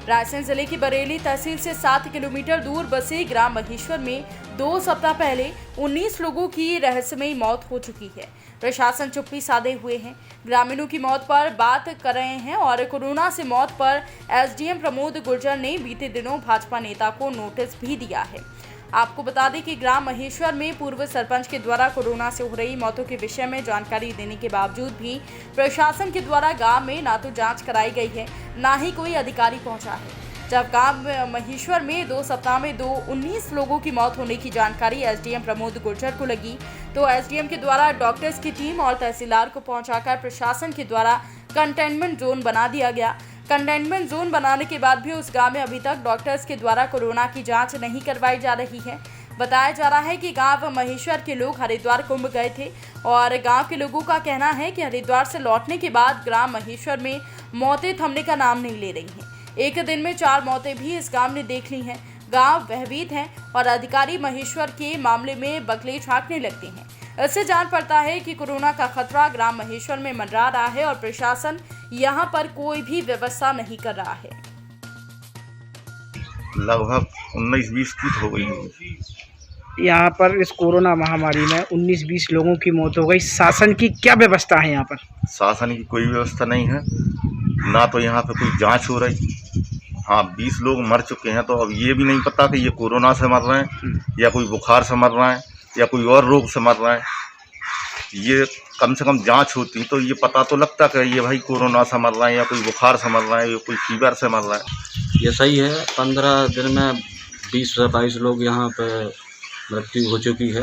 रायसेन जिले की बरेली तहसील से 7 किलोमीटर दूर बसे ग्राम महेश्वर में 2 सप्ताह पहले 19 लोगों की रहस्यमयी मौत हो चुकी है। प्रशासन चुप्पी साधे हुए हैं, ग्रामीणों की मौत पर बात कर रहे हैं और कोरोना से मौत पर एसडीएम प्रमोद गुर्जर ने बीते दिनों भाजपा नेता को नोटिस भी दिया है। आपको बता दें कि ग्राम महेश्वर में पूर्व सरपंच के द्वारा कोरोना से हो रही मौतों के विषय में जानकारी देने के बावजूद भी प्रशासन के द्वारा गांव में ना तो जांच कराई गई है, ना ही कोई अधिकारी पहुंचा है। जब गांव महेश्वर में 2 सप्ताह में 19 लोगों की मौत होने की जानकारी एसडीएम प्रमोद गुर्जर को लगी, तो एसडीएम के द्वारा डॉक्टर्स की टीम और तहसीलदार को पहुंचाकर प्रशासन के द्वारा कंटेनमेंट जोन बना दिया गया। कंटेनमेंट जोन बनाने के बाद भी उस गांव में अभी तक डॉक्टर्स के द्वारा कोरोना की जांच नहीं करवाई जा रही है। बताया जा रहा है कि गांव महेश्वर के लोग हरिद्वार कुंभ गए थे और गांव के लोगों का कहना है कि हरिद्वार से लौटने के बाद ग्राम महेश्वर में मौतें थमने का नाम नहीं ले रही हैं। एक दिन में 4 मौतें भी इस गांव ने देख ली हैं। गांव भयभीत हैं और अधिकारी महेश्वर के मामले में बकले झाँकने लगते हैं। इससे जान पड़ता है कि कोरोना का खतरा ग्राम महेश्वर में मंडरा रहा है और प्रशासन यहां पर कोई भी व्यवस्था नहीं कर रहा है। लगभग 19-20 की हो गई। यहाँ पर इस कोरोना महामारी में 19-20 लोगों की मौत हो गई। शासन की क्या व्यवस्था है यहाँ पर? शासन की कोई व्यवस्था नहीं है, ना तो यहाँ पे कोई जांच हो रही। हाँ, 20 लोग मर चुके हैं, तो अब ये भी नहीं पता कि ये कोरोना से मर रहे हैं या कोई बुखार से मर रहे हैं या कोई और रोग से मर रहा है। ये कम से कम जांच होती तो ये पता तो लगता कि ये भाई कोरोना से मर रहा है या कोई बुखार से मर रहा है या कोई फीवर से मर रहा है। ये सही है, 15 दिन में 20 से 22 लोग यहाँ पे मृत्यु हो चुकी है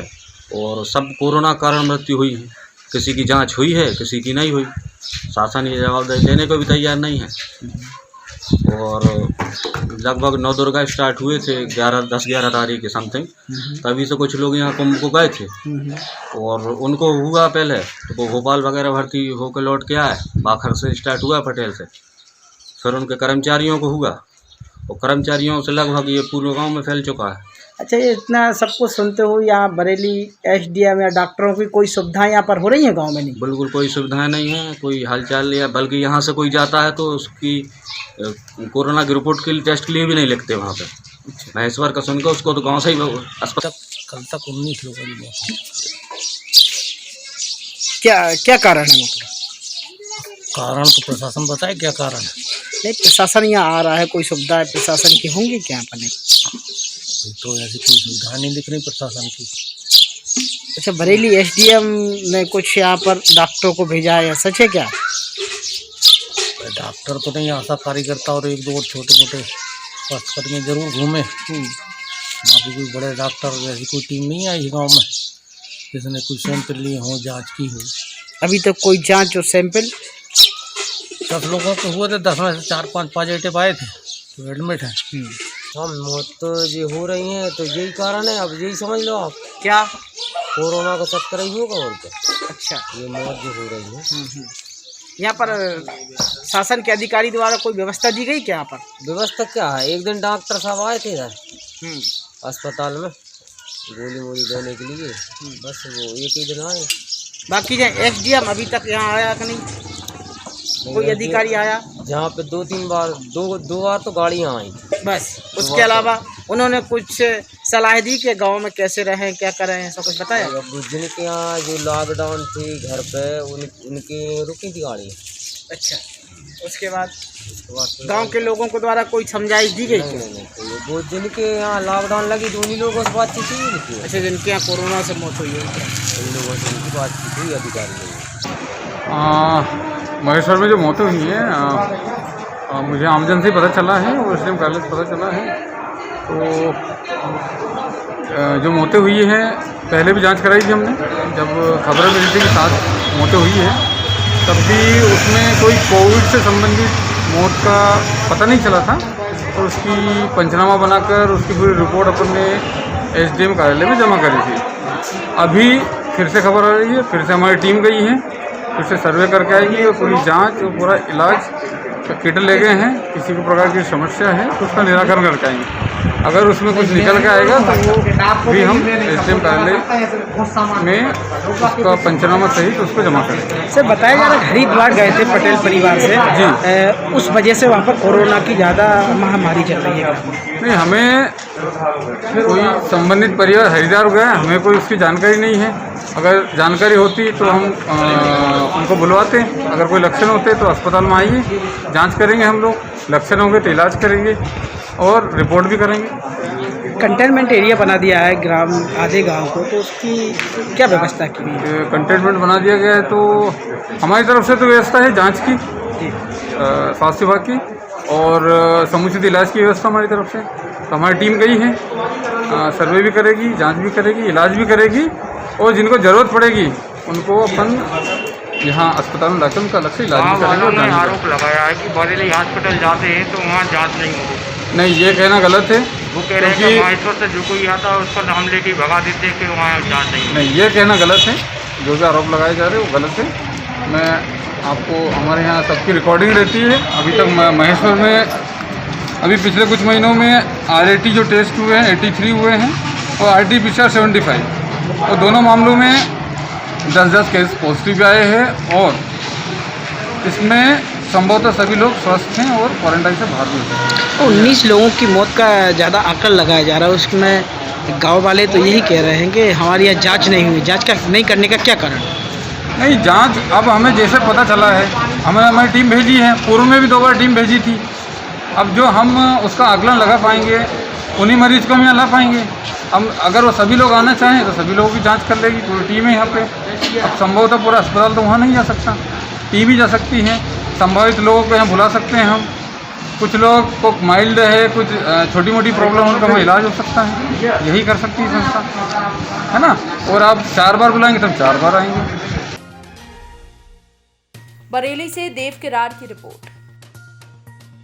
और सब कोरोना कारण मृत्यु हुई है। किसी की जांच हुई है, किसी की नहीं हुई। शासन ये जवाब देने को भी तैयार नहीं है। और लगभग नवदुर्गा स्टार्ट हुए थे 10-11 तारीख के समथिंग, तभी से कुछ लोग यहाँ कुंभ को गए थे और उनको हुआ पहले, तो वो भोपाल वगैरह भर्ती होकर लौट के आए। बाखर से स्टार्ट हुआ, पटेल से, फिर उनके कर्मचारियों को हुआ और कर्मचारियों से लगभग ये पूरे गांव में फैल चुका है। अच्छा, ये इतना सब कुछ सुनते हो, यहाँ बरेली एसडीएम या डॉक्टरों की कोई सुविधाएं यहाँ पर हो रही हैं गांव में? नहीं, बिल्कुल कोई सुविधाएं नहीं है, कोई हालचाल या बल्कि यहाँ से कोई जाता है तो उसकी कोरोना की रिपोर्ट के लिए टेस्ट के लिए भी नहीं लिखते वहाँ पे। महेश्वर का सुनकर उसको तो गाँव से ही अस्पताल। कल तक 19 लोगों की मौत। क्या कारण है? मतलब कारण तो प्रशासन बताए क्या कारण है। नहीं, प्रशासन यहाँ आ रहा है, कोई सुविधा है प्रशासन की होंगी क्या यहाँ पर? नहीं, तो ऐसी कोई सुविधा नहीं दिख रही प्रशासन की। अच्छा, बरेली एसडीएम ने कुछ यहाँ पर डॉक्टरों को भेजा है, सच है क्या? डॉक्टर तो नहीं, आशा कार्यकर्ता और 1-2 छोटे मोटे स्वास्थ्यकर्मी जरूर घूमे। बाकी कोई बड़े डॉक्टर जैसी कोई टीम नहीं आई गांव में जिसने कोई सैंपल लिए हों, जांच की हो। अभी तक कोई जांच और सैंपल? 10 लोगों को हुए थे, 10 में से 4-5 पॉजिटिव आए थे, तो एडमिट है। हम मौत तो ये हो रही हैं, तो यही कारण है। अब यही समझ लो आप, क्या कोरोना का चक्कर ही होगा और क्या। अच्छा, ये मौत जो हो रही है। यहाँ पर शासन के अधिकारी द्वारा कोई व्यवस्था दी गई क्या? यहाँ पर व्यवस्था क्या है? एक दिन डॉक्टर साहब आए थे इधर अस्पताल में गोली वोली देने के लिए, बस वो एक ही दिन आए। बाकी एसडीएम अभी तक यहाँ आया कि नहीं? कोई अधिकारी आया? जहाँ पे 2-3 बार, दो बार तो गाड़ियाँ आई थी बस। उसके अलावा उन्होंने कुछ सलाह दी कि गांव में कैसे रहें, क्या करें, ऐसा कुछ बताया? जिनके यहाँ जो लॉकडाउन थी घर पे, उनकी रुकी थी गाड़ी। अच्छा, उसके बाद गांव के लोगों को द्वारा कोई समझाइश दी गई? नहीं, वो जिनके यहाँ लॉकडाउन लगी तो उन्हीं लोगों से बातचीत हुई। अच्छा, जिनके यहाँ कोरोना से मौत हुई है उन लोगों से उनकी बातचीत हुई अधिकारी। महेश्वर में जो मौतें हुई हैं, मुझे आमजन से पता चला है और एसडीएम कार्यालय से पता चला है। तो जो मौतें हुई हैं, पहले भी जांच कराई थी हमने, जब खबरें मिली थी कि 7 मौतें हुई हैं, तब भी उसमें कोई कोविड से संबंधित मौत का पता नहीं चला था। तो उसकी पंचनामा बनाकर उसकी पूरी रिपोर्ट अपन ने एसडीएम कार्यालय में जमा करी थी। अभी फिर से खबर आ रही है, फिर से हमारी टीम गई है, फिर से सर्वे करके आएगी और पूरी जांच और पूरा इलाज का किट ले गए हैं। किसी भी प्रकार की समस्या है तो उसका निराकरण करके आएंगे। अगर उसमें कुछ निकल के आएगा तो वो भी हम एसडीएम कार्यालय में उसका पंचनामा सहित उसको जमा करेंगे। सर बताया जा रहा है हरिद्वार गए थे पटेल परिवार से जी। उस वजह से वहाँ पर कोरोना की ज़्यादा महामारी चल रही है। नहीं, हमें कोई संबंधित परिवार हरिद्वार गया, हमें कोई उसकी जानकारी नहीं है। अगर जानकारी होती तो हम उनको बुलवाते। अगर कोई लक्षण होते तो अस्पताल में आइए, जांच करेंगे हम लोग, लक्षण होंगे तो इलाज करेंगे और रिपोर्ट भी करेंगे। कंटेनमेंट एरिया बना दिया है ग्राम आधे गांव को, तो उसकी क्या व्यवस्था की हुई है? कंटेनमेंट बना दिया गया है तो हमारी तरफ से तो व्यवस्था है जांच की, स्वास्थ्य विभाग की, और समुचित इलाज की व्यवस्था हमारी तरफ से। तो हमारी टीम गई है, सर्वे भी करेगी, जांच भी करेगी, इलाज भी करेगी, और जिनको ज़रूरत पड़ेगी उनको अपन यहाँ अस्पताल में लाकर उनका अलग से इलाज भी करेंगे। और आरोप लगाया है कि बरेली हॉस्पिटल जाते हैं तो वहाँ जांच नहीं होती। नहीं, ये कहना गलत है। वो कह रहे हैं कि महेश्वर से जो कोई आता है उसका नाम लेके भगा देते हैं कि वहाँ जांच नहीं होती। नहीं, ये कहना गलत है। जो भी आरोप लगाए जा रहे हैं वो गलत है। मैं आपको, हमारे यहाँ सबकी रिकॉर्डिंग रहती है। अभी तक महेश्वर में अभी पिछले कुछ महीनों में RAT जो टेस्ट हुए हैं 83 हुए हैं और RT-PCR 75, और दोनों मामलों में 10-10 केस पॉजिटिव आए हैं, और इसमें संभवतः सभी लोग स्वस्थ हैं और क्वारंटाइन से बाहर भी हो सकते हैं। 19 लोगों की मौत का ज़्यादा आंकड़ा लगाया जा रहा है, उसमें गांव वाले तो यही कह रहे हैं कि हमारे यहाँ जांच नहीं हुई। जांच का नहीं करने का क्या कारण? नहीं, जांच अब हमें जैसे पता चला है, हमें हमारी टीम भेजी है, पूर्व में भी 2 बार टीम भेजी थी। अब जो हम उसका आकलन लगा पाएंगे उन्हीं मरीज को हम यहाँ ला पाएंगे। हम अगर वो सभी लोग आना चाहें तो सभी लोगों की जांच कर लेगी पूरी टीम है यहाँ पे। अब संभवतः पूरा अस्पताल तो वहाँ नहीं जा सकता, टीम ही जा सकती है। संभावित लोगों को यहाँ बुला सकते हैं हम। कुछ लोग को माइल्ड है, कुछ छोटी मोटी प्रॉब्लम उनका वहाँ इलाज हो सकता है, यही कर सकती है संस्था, है ना। और आप 4 बार बुलाएंगे तब 4 बार आएंगे। बरेली से देव किरार की रिपोर्ट।